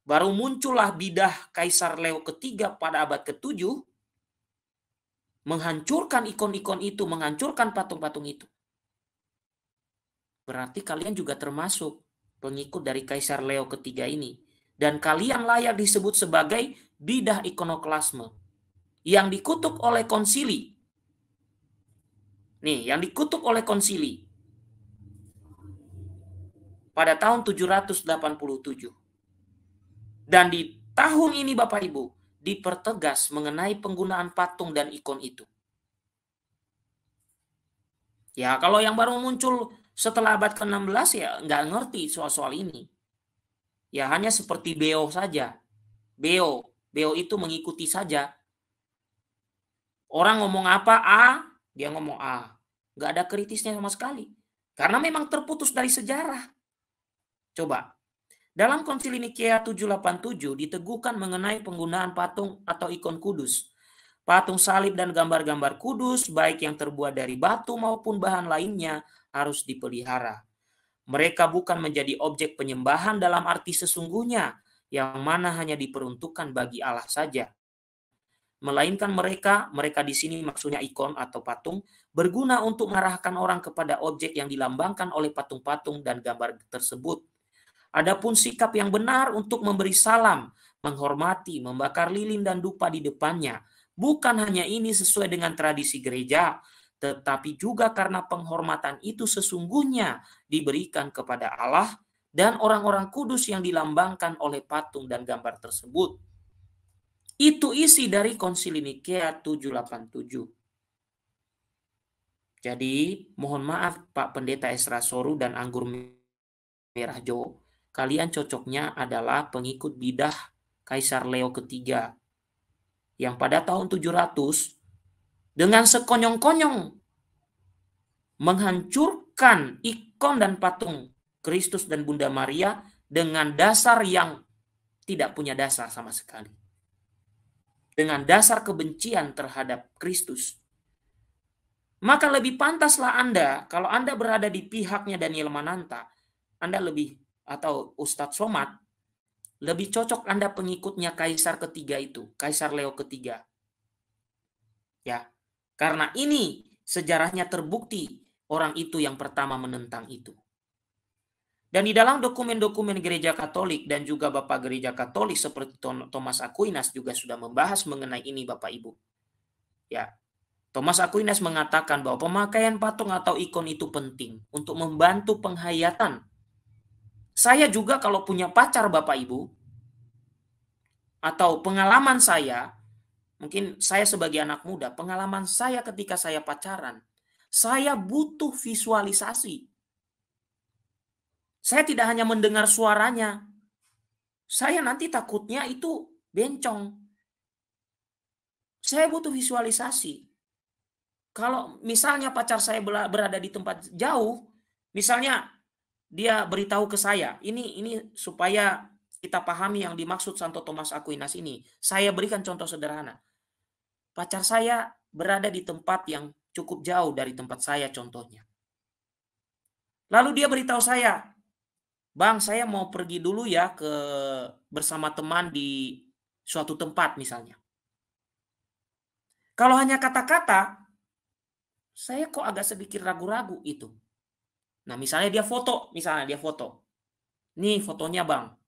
baru muncullah bidah Kaisar Leo ketiga pada abad ke-7, menghancurkan ikon-ikon itu, menghancurkan patung-patung itu. Berarti kalian juga termasuk pengikut dari Kaisar Leo ketiga ini. Dan kalian layak disebut sebagai bidah ikonoklasme yang dikutuk oleh konsili. Nih, yang dikutuk oleh konsili pada tahun 787. Dan di tahun ini Bapak Ibu dipertegas mengenai penggunaan patung dan ikon itu. Ya, kalau yang baru muncul setelah abad ke-16 ya nggak ngerti soal-soal ini. Ya hanya seperti Beo saja. Beo itu mengikuti saja. Orang ngomong apa A, dia ngomong A. Nggak ada kritisnya sama sekali. Karena memang terputus dari sejarah. Coba. Dalam Konsili Nikea 787 diteguhkan mengenai penggunaan patung atau ikon kudus. Patung salib dan gambar-gambar kudus, baik yang terbuat dari batu maupun bahan lainnya, harus dipelihara. Mereka bukan menjadi objek penyembahan dalam arti sesungguhnya, yang mana hanya diperuntukkan bagi Allah saja. Melainkan mereka di sini maksudnya ikon atau patung, berguna untuk mengarahkan orang kepada objek yang dilambangkan oleh patung-patung dan gambar tersebut. Adapun sikap yang benar untuk memberi salam, menghormati, membakar lilin dan dupa di depannya, bukan hanya ini sesuai dengan tradisi gereja, tetapi juga karena penghormatan itu sesungguhnya diberikan kepada Allah dan orang-orang kudus yang dilambangkan oleh patung dan gambar tersebut. Itu isi dari Konsili Nikea 787. Jadi, mohon maaf Pak Pendeta Esra Soru dan Anggur Merah Jo, kalian cocoknya adalah pengikut bidah Kaisar Leo ketiga yang pada tahun 700 dengan sekonyong-konyong menghancurkan ikon dan patung Kristus dan Bunda Maria dengan dasar yang tidak punya dasar sama sekali. Dengan dasar kebencian terhadap Kristus. Maka lebih pantaslah Anda, kalau Anda berada di pihaknya Daniel Mananta, Anda lebih, atau Ustadz Somad, lebih cocok Anda pengikutnya Kaisar ketiga itu, Kaisar Leo ketiga. Ya, karena ini sejarahnya terbukti orang itu yang pertama menentang itu. Dan di dalam dokumen-dokumen Gereja Katolik dan juga Bapak Gereja Katolik seperti Thomas Aquinas juga sudah membahas mengenai ini Bapak Ibu. Ya, Thomas Aquinas mengatakan bahwa pemakaian patung atau ikon itu penting untuk membantu penghayatan. Saya juga kalau punya pacar Bapak Ibu, atau pengalaman saya, mungkin saya sebagai anak muda, pengalaman saya ketika saya pacaran, saya butuh visualisasi. Saya tidak hanya mendengar suaranya, saya nanti takutnya itu bencong. Saya butuh visualisasi. Kalau misalnya pacar saya berada di tempat jauh, misalnya dia beritahu ke saya, ini supaya kita pahami yang dimaksud Santo Thomas Aquinas ini. Saya berikan contoh sederhana. Pacar saya berada di tempat yang cukup jauh dari tempat saya contohnya. Lalu dia beritahu saya, Bang, saya mau pergi dulu ya bersama teman di suatu tempat misalnya. Kalau hanya kata-kata, saya kok agak sedikit ragu-ragu itu. Nah, misalnya dia foto. Nih fotonya Bang,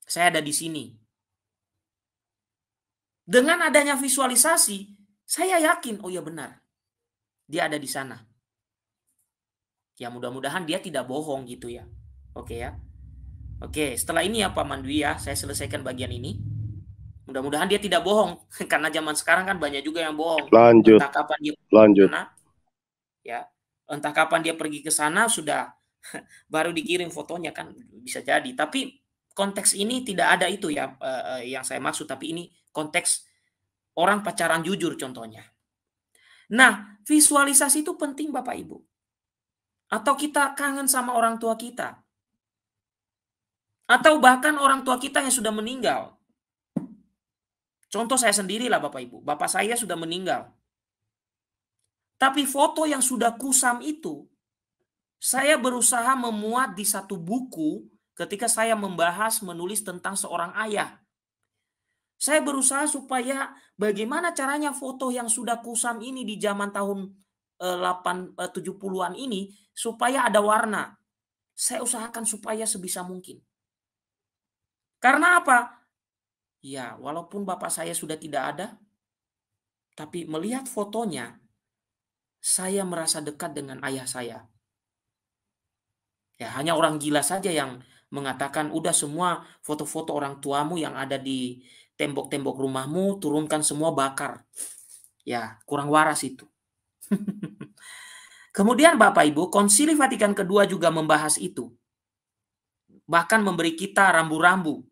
saya ada di sini. Dengan adanya visualisasi, saya yakin, oh ya benar, dia ada di sana. Ya mudah-mudahan dia tidak bohong gitu ya. Oke ya. Oke, setelah ini ya Pak Mandwi ya, saya selesaikan bagian ini. Mudah-mudahan dia tidak bohong, karena zaman sekarang kan banyak juga yang bohong. Lanjut. Entah kapan dia pergi ke sana, ya, entah kapan dia pergi ke sana sudah baru dikirim fotonya kan bisa jadi. Tapi konteks ini tidak ada itu ya yang saya maksud. Tapi ini konteks orang pacaran jujur contohnya. Nah, visualisasi itu penting Bapak Ibu. Atau kita kangen sama orang tua kita. Atau bahkan orang tua kita yang sudah meninggal. Contoh saya sendiri lah Bapak Ibu. Bapak saya sudah meninggal. Tapi foto yang sudah kusam itu, saya berusaha memuat di satu buku ketika saya menulis tentang seorang ayah. Saya berusaha supaya bagaimana caranya foto yang sudah kusam ini di zaman tahun 70-an ini supaya ada warna. Saya usahakan supaya sebisa mungkin. Karena apa? Ya, walaupun bapak saya sudah tidak ada, tapi melihat fotonya, saya merasa dekat dengan ayah saya. Ya, hanya orang gila saja yang mengatakan, udah semua foto-foto orang tuamu yang ada di tembok-tembok rumahmu, turunkan semua bakar. Ya, kurang waras itu. Kemudian Bapak Ibu, Konsili Vatikan kedua juga membahas itu. Bahkan memberi kita rambu-rambu.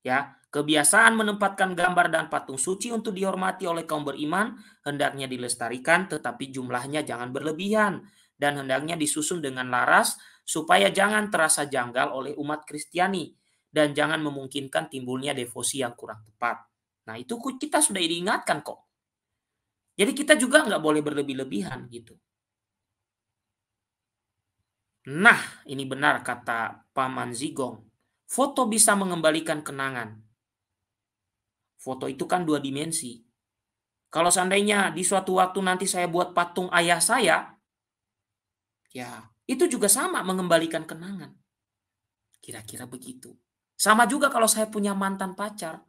Ya, kebiasaan menempatkan gambar dan patung suci untuk dihormati oleh kaum beriman hendaknya dilestarikan, tetapi jumlahnya jangan berlebihan dan hendaknya disusun dengan laras supaya jangan terasa janggal oleh umat Kristiani dan jangan memungkinkan timbulnya devosi yang kurang tepat. Nah, itu kita sudah diingatkan kok. Jadi kita juga nggak boleh berlebih-lebihan gitu. Nah, ini benar kata Paman Zigong. Foto bisa mengembalikan kenangan. Foto itu kan 2 dimensi. Kalau seandainya di suatu waktu nanti saya buat patung ayah saya, ya itu juga sama mengembalikan kenangan. Kira-kira begitu. Sama juga kalau saya punya mantan pacar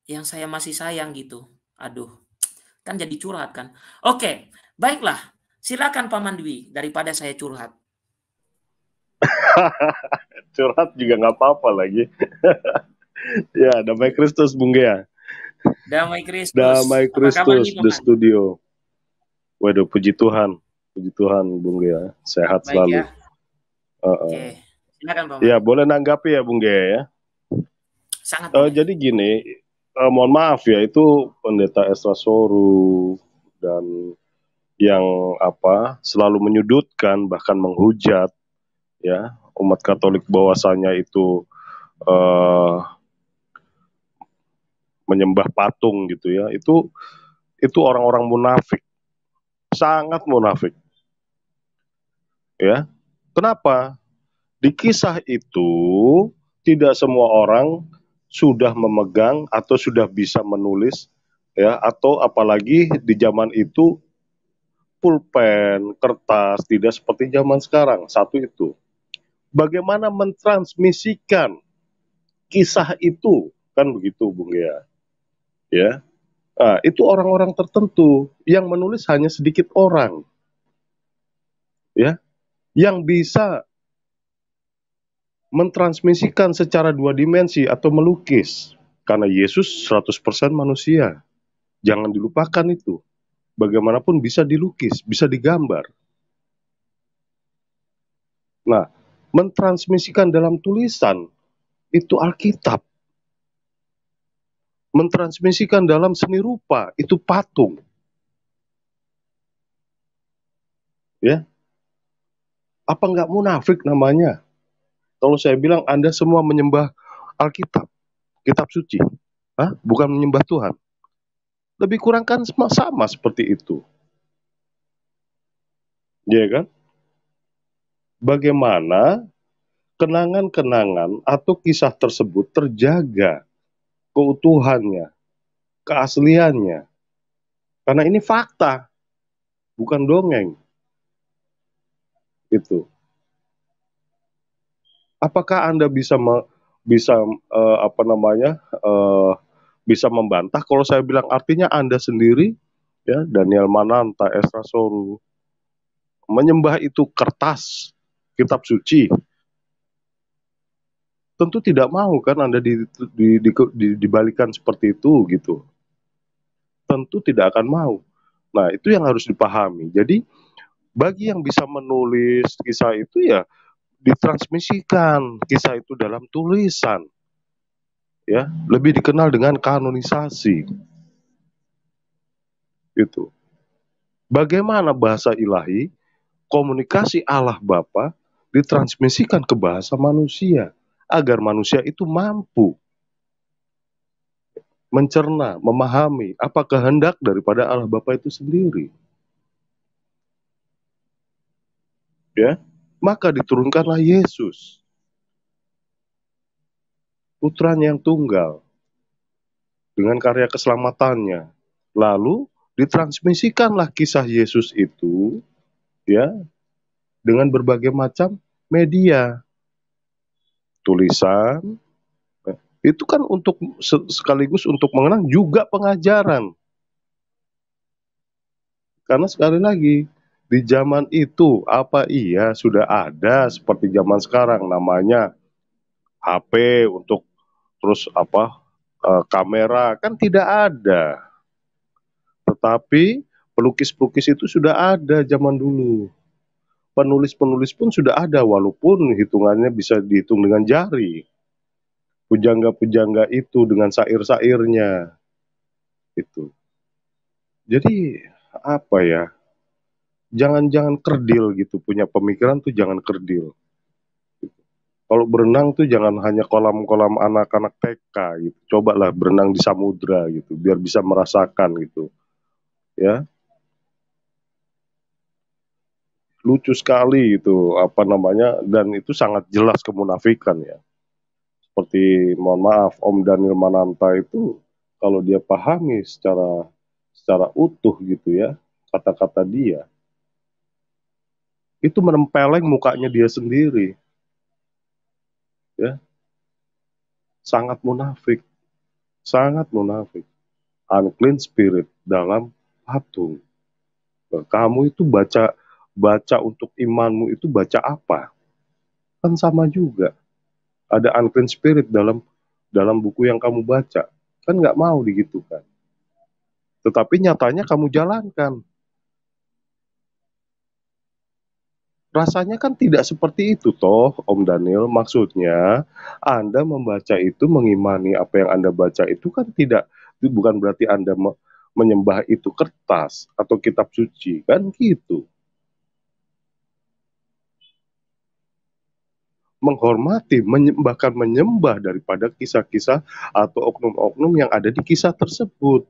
yang saya masih sayang gitu. Aduh, kan jadi curhat kan. Oke, baiklah. Silakan Paman Dwi daripada saya curhat. Curhat juga nggak apa-apa lagi. Ya, damai Kristus, Bung Gea. Damai Kristus. Damai Apa kabar nih Kristus, the Paman? studio. Waduh, puji Tuhan. Puji Tuhan, Bung Gea. Sehat Baik ya. selalu. Oke, silakan Paman. Ya, boleh nanggapi ya, Bung Gea ya. Sangat boleh. Jadi gini, mohon maaf ya, itu Pendeta Esra Soru dan yang selalu menyudutkan bahkan menghujat ya umat Katolik bahwasanya itu menyembah patung gitu ya, itu orang-orang munafik, sangat munafik ya. Kenapa? Di kisah itu tidak semua orang sudah memegang atau sudah bisa menulis ya, atau apalagi di zaman itu pulpen, kertas, tidak seperti zaman sekarang. Satu itu. Bagaimana mentransmisikan kisah itu, kan begitu Bung Gea. Ya. Nah, itu orang-orang tertentu yang menulis hanya sedikit orang. Ya, yang bisa mentransmisikan secara 2 dimensi atau melukis. Karena Yesus 100% manusia. Jangan dilupakan itu. Bagaimanapun bisa dilukis, bisa digambar. Nah, mentransmisikan dalam tulisan itu Alkitab. Mentransmisikan dalam seni rupa itu patung. Ya. Apa nggak munafik namanya? Kalau saya bilang Anda semua menyembah Alkitab, kitab suci. Hah? Bukan menyembah Tuhan. Lebih kurang kan sama seperti itu. Ya kan? Bagaimana kenangan-kenangan atau kisah tersebut terjaga keutuhannya, keasliannya. Karena ini fakta, bukan dongeng. Itu. Apakah Anda bisa bisa membantah kalau saya bilang artinya Anda sendiri ya Daniel Mananta, Esra Soru menyembah itu kertas kitab suci. Tentu tidak mau kan Anda dibalikan seperti itu gitu. Tentu tidak akan mau. Nah, itu yang harus dipahami. Jadi bagi yang bisa menulis kisah itu ya ditransmisikan kisah itu dalam tulisan. Ya, lebih dikenal dengan kanonisasi. Itu. Bagaimana bahasa ilahi, komunikasi Allah Bapa ditransmisikan ke bahasa manusia agar manusia itu mampu mencerna, memahami apa kehendak daripada Allah Bapa itu sendiri. Ya, maka diturunkanlah Yesus putranya yang tunggal dengan karya keselamatannya. Lalu ditransmisikanlah kisah Yesus itu ya dengan berbagai macam media, tulisan, itu kan untuk sekaligus untuk mengenang juga pengajaran. Karena sekali lagi di zaman itu apa iya sudah ada seperti zaman sekarang namanya HP untuk terus apa kamera kan tidak ada. Tetapi pelukis-pelukis itu sudah ada zaman dulu. Penulis-penulis pun sudah ada walaupun hitungannya bisa dihitung dengan jari. Pujangga-pujangga itu dengan sair-sairnya itu. Jadi apa ya? Jangan-jangan kerdil gitu, punya pemikiran tuh jangan kerdil. Kalau berenang tuh jangan hanya kolam-kolam anak-anak TK gitu. Cobalah berenang di samudra gitu, biar bisa merasakan gitu. Ya, lucu sekali itu apa namanya dan itu sangat jelas kemunafikan ya. Seperti mohon maaf Om Daniel Mananta itu kalau dia pahami secara utuh gitu ya kata-kata dia itu menempeleng mukanya dia sendiri ya sangat munafik unclean spirit dalam patung. Kamu itu baca baca untuk imanmu itu baca apa? Kan sama juga. Ada unclean spirit dalam buku yang kamu baca. Kan nggak mau digitukan. Tetapi nyatanya kamu jalankan. Rasanya kan tidak seperti itu toh, Om Daniel. Maksudnya, Anda membaca itu, mengimani apa yang Anda baca itu kan tidak, itu bukan berarti Anda menyembah itu kertas atau kitab suci, kan gitu. Menghormati, bahkan menyembah daripada kisah-kisah atau oknum-oknum yang ada di kisah tersebut.